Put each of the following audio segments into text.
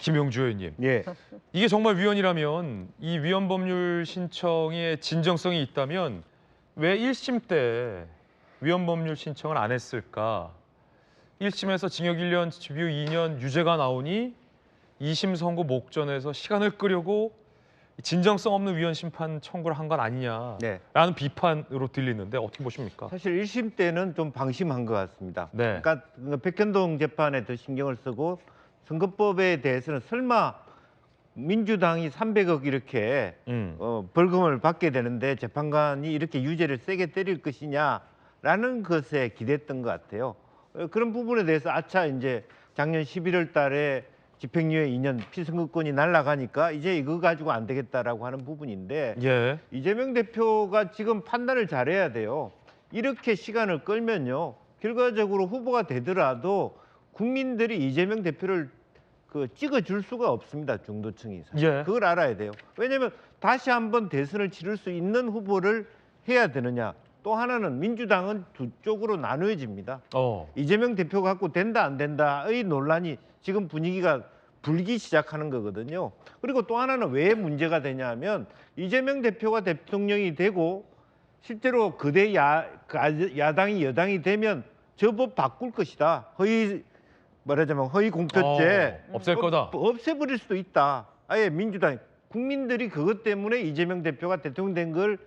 김용주 의원님. 예. 이게 정말 위헌이라면 이 위헌 법률 신청에 진정성이 있다면 왜 1심 때 위헌 법률 신청을 안 했을까? 1심에서 징역 1년, 집유 2년 유죄가 나오니 2심 선고 목전에서 시간을 끄려고 진정성 없는 위헌 심판 청구를 한 건 아니냐라는 네. 비판으로 들리는데 어떻게 보십니까? 사실 1심 때는 좀 방심한 것 같습니다. 네. 그러니까 백현동 재판에 더 신경을 쓰고 선거법에 대해서는 설마 민주당이 300억 이렇게 벌금을 받게 되는데 재판관이 이렇게 유죄를 세게 때릴 것이냐라는 것에 기대했던 것 같아요. 그런 부분에 대해서 아차 이제 작년 11월 달에 집행유예 2년 피선거권이 날아가니까 이제 이거 가지고 안 되겠다라고 하는 부분인데 예. 이재명 대표가 지금 판단을 잘해야 돼요. 이렇게 시간을 끌면요. 결과적으로 후보가 되더라도 국민들이 이재명 대표를 찍어줄 수가 없습니다. 중도층이. 예. 그걸 알아야 돼요. 왜냐하면 다시 한번 대선을 치를 수 있는 후보를 해야 되느냐. 또 하나는 민주당은 두 쪽으로 나누어집니다. 이재명 대표 갖고 된다 안 된다의 논란이 지금 분위기가 불기 시작하는 거거든요. 그리고 또 하나는 왜 문제가 되냐면 이재명 대표가 대통령이 되고 실제로 그대 야당이 여당이 되면 저 법 바꿀 것이다. 말하자면 허위 공표죄 없앨 거다. 없애버릴 수도 있다. 아예 민주당 국민들이 그것 때문에 이재명 대표가 대통령 된 걸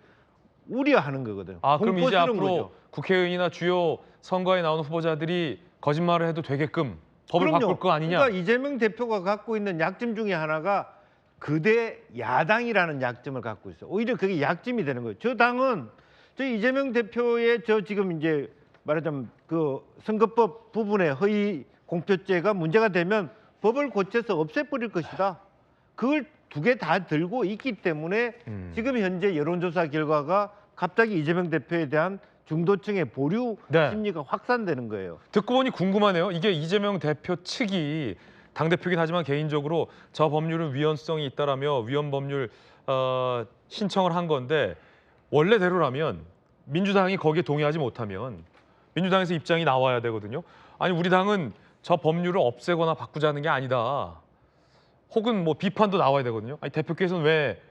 우려하는 거거든요. 그럼 이제 앞으로 거죠. 국회의원이나 주요 선거에 나오는 후보자들이 거짓말을 해도 되게끔 법을 그럼요. 바꿀 거 아니냐? 그러니까 이재명 대표가 갖고 있는 약점 중에 하나가 그대 야당이라는 약점을 갖고 있어요. 오히려 그게 약점이 되는 거예요. 저 당은 저 이재명 대표의 지금 이제 말하자면 선거법 부분의 허위 공표죄가 문제가 되면 법을 고쳐서 없애버릴 것이다. 그걸 두 개 다 들고 있기 때문에 지금 현재 여론조사 결과가 갑자기 이재명 대표에 대한 중도층의 보류 심리가 확산되는 거예요. 듣고 보니 궁금하네요. 이게 이재명 대표 측이 당대표긴 하지만 개인적으로 저 법률은 위헌성이 있다라며 위헌 법률 신청을 한 건데 원래대로라면 민주당이 거기에 동의하지 못하면 민주당에서 입장이 나와야 되거든요. 아니 우리 당은 저 법률을 없애거나 바꾸자는 게 아니다. 혹은 뭐 비판도 나와야 되거든요. 아니 대표께서는 왜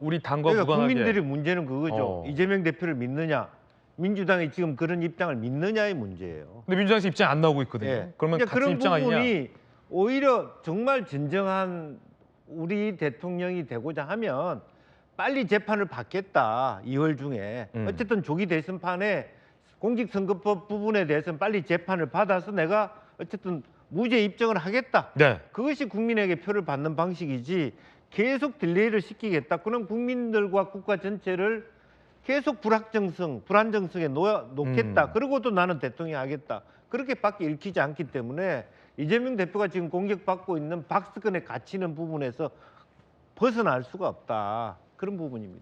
우리 당과 그러니까 무관하게 국민들의 문제는 그거죠. 이재명 대표를 믿느냐, 민주당이 지금 그런 입장을 믿느냐의 문제예요. 근데 민주당에서 입장이 안 나오고 있거든요. 예. 그러면 같은 그런 입장 아니냐? 부분이 오히려 정말 진정한 우리 대통령이 되고자 하면 빨리 재판을 받겠다. 2월 중에. 어쨌든 조기 대선판에 공직선거법 부분에 대해서는 빨리 재판을 받아서 내가 어쨌든 무죄 입증을 하겠다. 네. 그것이 국민에게 표를 받는 방식이지 계속 딜레이를 시키겠다. 그럼 국민들과 국가 전체를 계속 불안정성에 놓겠다. 그러고도 나는 대통령 하겠다. 그렇게밖에 읽히지 않기 때문에 이재명 대표가 지금 공격받고 있는 박스권에 갇히는 부분에서 벗어날 수가 없다. 그런 부분입니다.